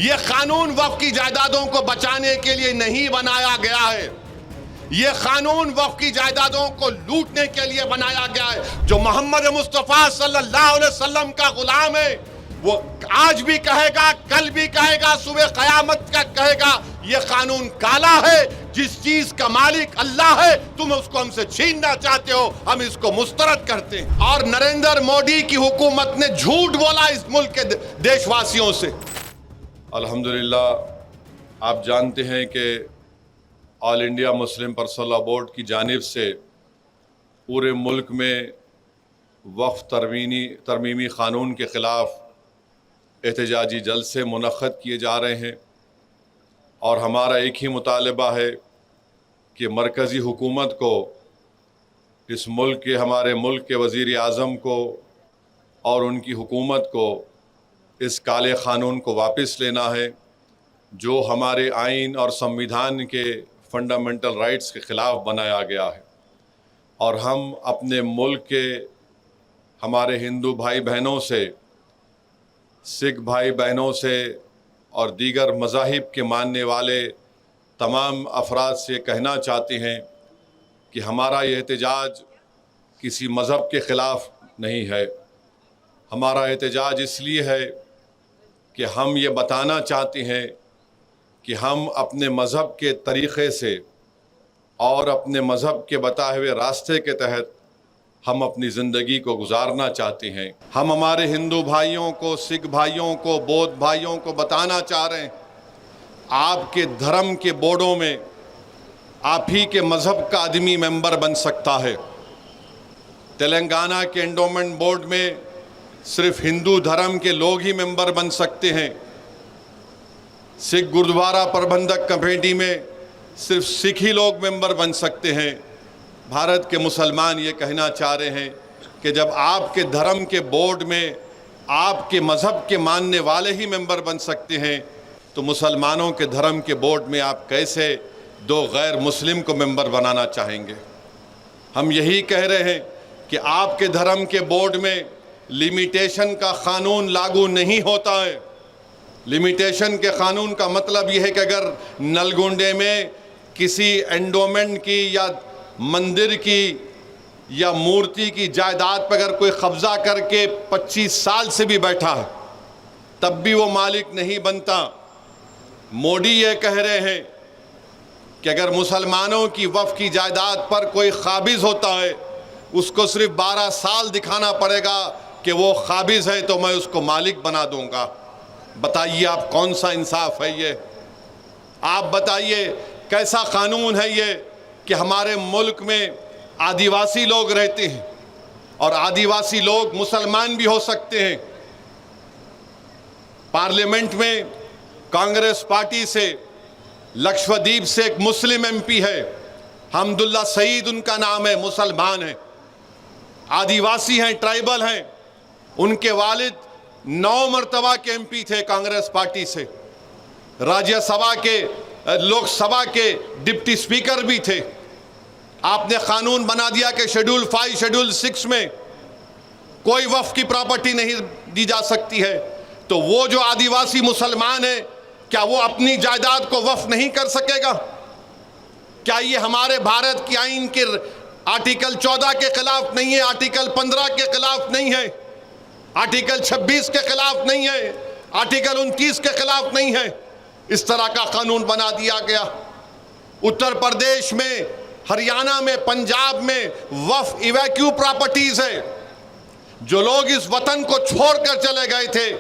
ये कानून वक्फ की जायदादों को बचाने के लिए नहीं बनाया गया है। ये कानून वक्फ की जायदादों को लूटने के लिए बनाया गया है। जो मोहम्मद मुस्तफ़ा सल्लल्लाहु अलैहि वसल्लम का गुलाम है वो आज भी कहेगा, कल भी कहेगा, सुबह क़यामत का कहेगा, ये कानून काला है। जिस चीज का मालिक अल्लाह है तुम उसको हमसे छीनना चाहते हो, हम इसको मुस्तरद करते हैं। और नरेंद्र मोदी की हुकूमत ने झूठ बोला इस मुल्क के देशवासियों से। अल्हम्दुलिल्लाह आप जानते हैं कि all India Muslim personal law board की जानिब से पूरे मुल्क में वक्फ तरमीमी क़ानून के ख़िलाफ़ एहतजाजी जलसे मुनक़्क़द किए जा रहे हैं और हमारा एक ही मुतालबा है कि मरकज़ी हुकूमत को इस मुल्क के हमारे मुल्क के वज़ीर आज़म को और उनकी हुकूमत को इस काले क़ानून को वापस लेना है जो हमारे आइन और संविधान के फंडामेंटल राइट्स के ख़िलाफ़ बनाया गया है। और हम अपने मुल्क के हमारे हिंदू भाई बहनों से, सिख भाई बहनों से और दीगर मज़ाहिब के मानने वाले तमाम अफराद से कहना चाहते हैं कि हमारा ये एहतजाज किसी मज़हब के ख़िलाफ़ नहीं है। हमारा एहतजाज इसलिए है कि हम ये बताना चाहते हैं कि हम अपने मज़हब के तरीक़े से और अपने मज़हब के बताए हुए रास्ते के तहत हम अपनी ज़िंदगी को गुजारना चाहते हैं। हम हमारे हिंदू भाइयों को, सिख भाइयों को, बौद्ध भाइयों को बताना चाह रहे हैं, आपके धर्म के बोर्डों में आप ही के मज़हब का आदमी मेंबर बन सकता है। तेलंगाना के एंडोमेंट बोर्ड में सिर्फ हिंदू धर्म के लोग ही मेंबर बन सकते हैं। सिख गुरुद्वारा प्रबंधक कमेटी में सिर्फ सिख ही लोग मेंबर बन सकते हैं। भारत के मुसलमान ये कहना चाह रहे हैं कि जब आपके धर्म के बोर्ड में आपके मज़हब के मानने वाले ही मेंबर बन सकते हैं तो मुसलमानों के धर्म के बोर्ड में आप कैसे दो गैर मुस्लिम को मेंबर बनाना चाहेंगे। हम यही कह रहे हैं कि आपके धर्म के बोर्ड में लिमिटेशन का क़ानून लागू नहीं होता है। लिमिटेशन के क़ानून का मतलब यह है कि अगर नलगुंडे में किसी एंडोमेंट की या मंदिर की या मूर्ति की जायदाद पर अगर कोई कब्ज़ा करके 25 साल से भी बैठा है तब भी वो मालिक नहीं बनता। मोदी ये कह रहे हैं कि अगर मुसलमानों की वफ़ की जायदाद पर कोई क़ाबिज़ होता है उसको सिर्फ 12 साल दिखाना पड़ेगा कि वो क़ाबिज़ है तो मैं उसको मालिक बना दूंगा। बताइए आप कौन सा इंसाफ है ये? आप बताइए कैसा कानून है ये कि हमारे मुल्क में आदिवासी लोग रहते हैं और आदिवासी लोग मुसलमान भी हो सकते हैं। पार्लियामेंट में कांग्रेस पार्टी से लक्षद्वीप से एक मुस्लिम एमपी है, हमदुल्ला सईद उनका नाम है, मुसलमान है, आदिवासी हैं, ट्राइबल हैं। उनके वालिद 9 मरतबा के एमपी थे कांग्रेस पार्टी से, राज्यसभा के लोकसभा के डिप्टी स्पीकर भी थे। आपने कानून बना दिया कि शेड्यूल 5 शेड्यूल 6 में कोई वक्फ की प्रॉपर्टी नहीं दी जा सकती है। तो वो जो आदिवासी मुसलमान है क्या वो अपनी जायदाद को वक्फ नहीं कर सकेगा? क्या ये हमारे भारत की आइन के आर्टिकल 14 के खिलाफ नहीं है, आर्टिकल 15 के खिलाफ नहीं है, आर्टिकल 26 के खिलाफ नहीं है, आर्टिकल 29 के खिलाफ नहीं है? इस तरह का कानून बना दिया गया। उत्तर प्रदेश में, हरियाणा में, पंजाब में वक्फ इवैक्यू प्रॉपर्टीज है। जो लोग इस वतन को छोड़कर चले गए थे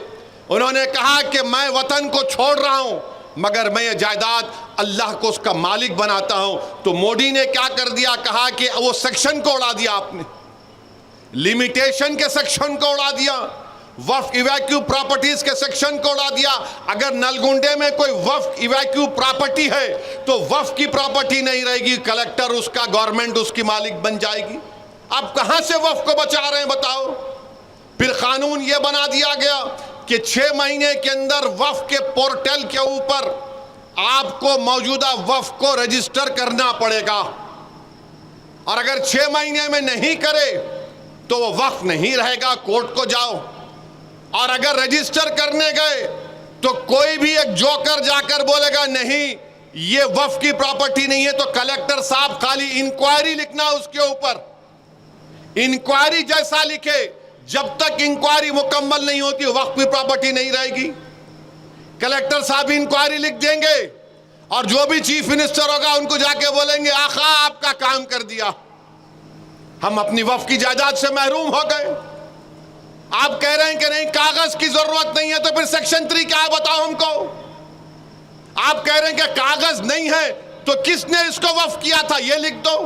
उन्होंने कहा कि मैं वतन को छोड़ रहा हूं मगर मैं ये जायदाद अल्लाह को उसका मालिक बनाता हूं। तो मोदी ने क्या कर दिया, कहा कि वो सेक्शन को उड़ा दिया, आपने लिमिटेशन के सेक्शन को उड़ा दिया, वक्फ इवैक्यू प्रॉपर्टीज के सेक्शन को उड़ा दिया। अगर नलगुंडे में कोई वक्फ इवैक्यू प्रॉपर्टी है तो वक्फ की प्रॉपर्टी नहीं रहेगी, कलेक्टर उसका, गवर्नमेंट उसकी मालिक बन जाएगी। आप कहां से वक्फ को बचा रहे हैं बताओ? फिर कानून यह बना दिया गया कि 6 महीने के अंदर वक्फ के पोर्टल के ऊपर आपको मौजूदा वक्फ को रजिस्टर करना पड़ेगा और अगर 6 महीने में नहीं करे तो वो वक्फ नहीं रहेगा, कोर्ट को जाओ। और अगर रजिस्टर करने गए तो कोई भी एक जोकर जाकर बोलेगा नहीं ये वक्फ की प्रॉपर्टी नहीं है, तो कलेक्टर साहब खाली इंक्वायरी लिखना उसके ऊपर, इंक्वायरी जैसा लिखे। जब तक इंक्वायरी मुकम्मल नहीं होती वक्फ की प्रॉपर्टी नहीं रहेगी। कलेक्टर साहब इंक्वायरी लिख देंगे और जो भी चीफ मिनिस्टर होगा उनको जाके बोलेंगे आखा आपका काम कर दिया, हम अपनी वक्फ की जायदाद से महरूम हो गए। आप कह रहे हैं कि नहीं कागज की जरूरत नहीं है, तो फिर सेक्शन 3 क्या है बताओ हमको। आप कह रहे हैं कि कागज नहीं है, तो किसने इसको वक्फ किया था ये लिख दो।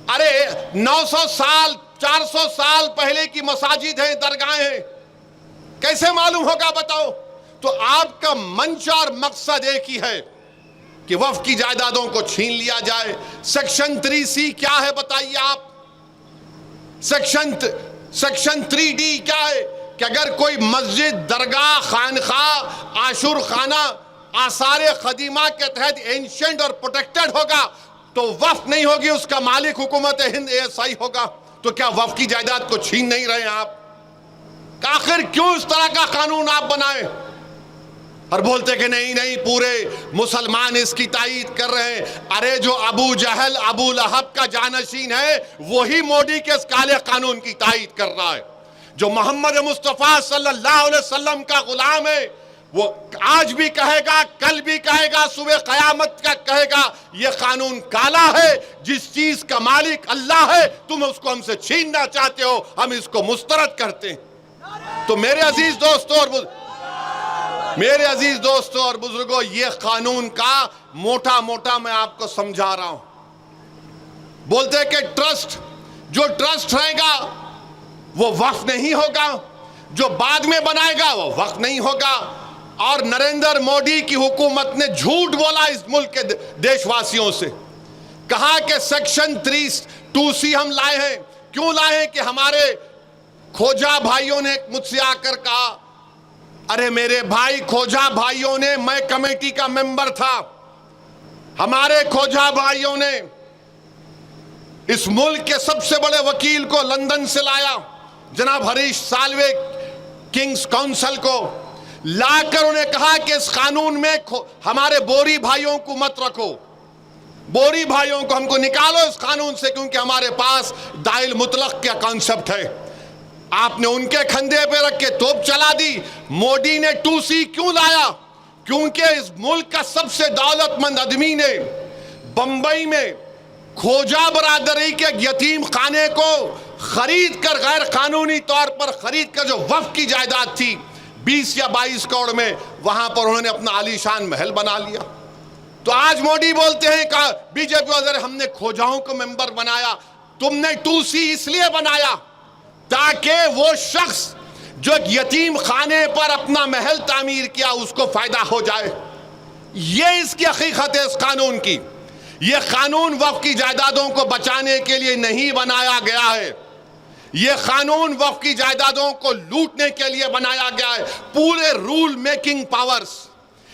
अरे 900 साल 400 साल पहले की मसाजिद हैं, दरगाहें हैं, कैसे मालूम होगा बताओ। तो आपका मंशा और मकसद एक ही है कि वक्फ की जायदादों को छीन लिया जाए। सेक्शन 3C क्या है बताइए आप। सेक्शन 3D क्या है कि अगर कोई मस्जिद, दरगाह, खानखा, आशुर खाना आसारे खदीमा के तहत एंशिएंट और प्रोटेक्टेड होगा तो वक्फ नहीं होगी, उसका मालिक हुकूमत हिंद ASI होगा। तो क्या वक्फ की जायदाद को छीन नहीं रहे आप? आखिर क्यों इस तरह का कानून आप बनाए और बोलते कि नहीं नहीं पूरे मुसलमान इसकी तायीद कर रहे हैं। अरे जो अबू जहल अबू लहब का जानशीन है वही मोदी के इस काले कानून की तायीद कर रहा है। जो मोहम्मद मुस्तफ़ा सल्लल्लाहु अलैहि वसल्लम का गुलाम है वो आज भी कहेगा, कल भी कहेगा, सुबह क़यामत का कहेगा ये कानून काला है। जिस चीज का मालिक अल्लाह है तुम उसको हमसे छीनना चाहते हो, हम इसको मुस्तरद करते हैं। तो मेरे अजीज दोस्तों और बुजुर्गों, ये कानून का मोटा मोटा मैं आपको समझा रहा हूं। बोलते हैं कि ट्रस्ट, जो ट्रस्ट रहेगा वो वक्फ नहीं होगा, जो बाद में बनाएगा वो वक्फ नहीं होगा। और नरेंद्र मोदी की हुकूमत ने झूठ बोला इस मुल्क के देशवासियों से, कहा कि सेक्शन 2C हम लाए हैं। क्यों लाए हैं? कि हमारे खोजा भाइयों ने मुझसे आकर कहा, अरे मेरे भाई खोजा भाइयों ने, मैं कमेटी का मेंबर था, हमारे खोजा भाइयों ने इस मुल्क के सबसे बड़े वकील को लंदन से लाया, जनाब हरीश साल्वे, किंग्स काउंसिल को लाकर उन्हें कहा कि इस कानून में हमारे बोरी भाइयों को मत रखो, बोरी भाइयों को हमको निकालो इस कानून से, क्योंकि हमारे पास दाइल मुतलक का कॉन्सेप्ट है। आपने उनके खंधे पे रख के तोप चला दी। मोदी ने 2C क्यों लाया? क्योंकि इस मुल्क का सबसे दौलतमंद आदमी ने बंबई में खोजा बरादरी के यतीम खाने को खरीद कर, गैर कानूनी तौर पर खरीद कर, जो वक्फ की जायदाद थी 20 या 22 करोड़ में, वहां पर उन्होंने अपना आलीशान महल बना लिया। तो आज मोदी बोलते हैं का बीजेपी वजह हमने खोजाओं को मेंबर बनाया। तुमने 2C इसलिए बनाया ताकि वो शख्स जो यतीम खाने पर अपना महल तामीर किया उसको फायदा हो जाए। ये इसकी हकीकत है इस कानून की। ये कानून वक्फ की जायदादों को बचाने के लिए नहीं बनाया गया है, ये कानून वक्फ की जायदादों को लूटने के लिए बनाया गया है। पूरे रूल मेकिंग पावर्स,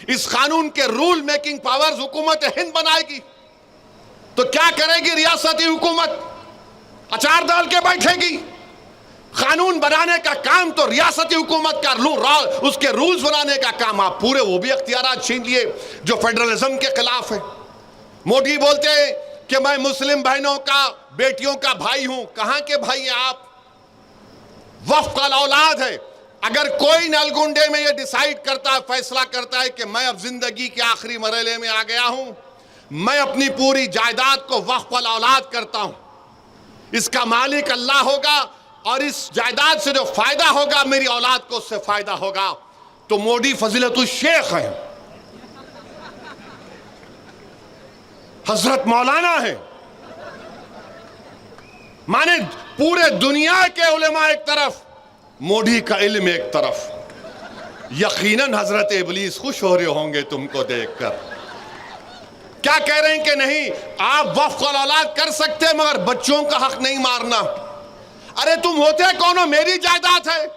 इस कानून के रूल मेकिंग पावर्स हुकूमत हिंद बनाएगी। तो क्या करेगी रियासती हुकूमत? अचार डाल के बैठेगी? कानून बनाने का काम तो रियासती हुकूमत का, उसके रूल्स बनाने का काम आप पूरे वो भी अख्तियारात छीन लिए जो फेडरलिज्म के खिलाफ है। मोदी बोलते हैं कि मैं मुस्लिम बहनों का, बेटियों का भाई हूं। कहां के भाई हैं आप? वक्फ का औलाद है। अगर कोई नलगुंडे में ये डिसाइड करता है, फैसला करता है कि मैं अब जिंदगी के आखिरी मरहले में आ गया हूं, मैं अपनी पूरी जायदाद को वक्फ का औलाद करता हूं, इसका मालिक अल्लाह होगा और इस जायदाद से जो फायदा होगा मेरी औलाद को उससे फायदा होगा, तो मोदी फजीलतुल शेख है, हजरत मौलाना है। माने पूरे दुनिया के उलेमा एक तरफ, मोदी का इल्म एक तरफ। यकीनन हजरत इबलीस खुश हो रहे होंगे तुमको देखकर। क्या कह रहे हैं कि नहीं आप वक्फ औलाद कर सकते हैं मगर बच्चों का हक नहीं मारना। अरे तुम होते कौन हो? मेरी जायदाद है,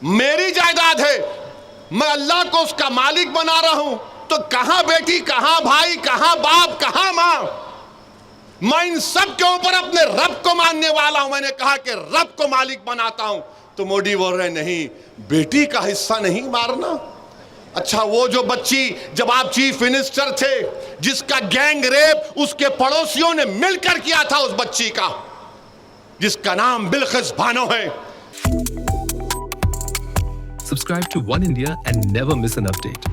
मेरी जायदाद है, मैं अल्लाह को उसका मालिक बना रहा हूं। तो कहां बेटी, कहां भाई, कहां बाप, कहां मां? मैं इन सब के ऊपर अपने रब को मानने वाला हूं। मैंने कहा कि रब को मालिक बनाता हूं। तो मोदी बोल रहे नहीं, बेटी का हिस्सा नहीं मारना। अच्छा, वो जो बच्ची जब आप चीफ मिनिस्टर थे, जिसका गैंग रेप उसके पड़ोसियों ने मिलकर किया था, उस बच्ची का जिसका नाम बिल्किस बानो है। Subscribe to One India and never miss an update.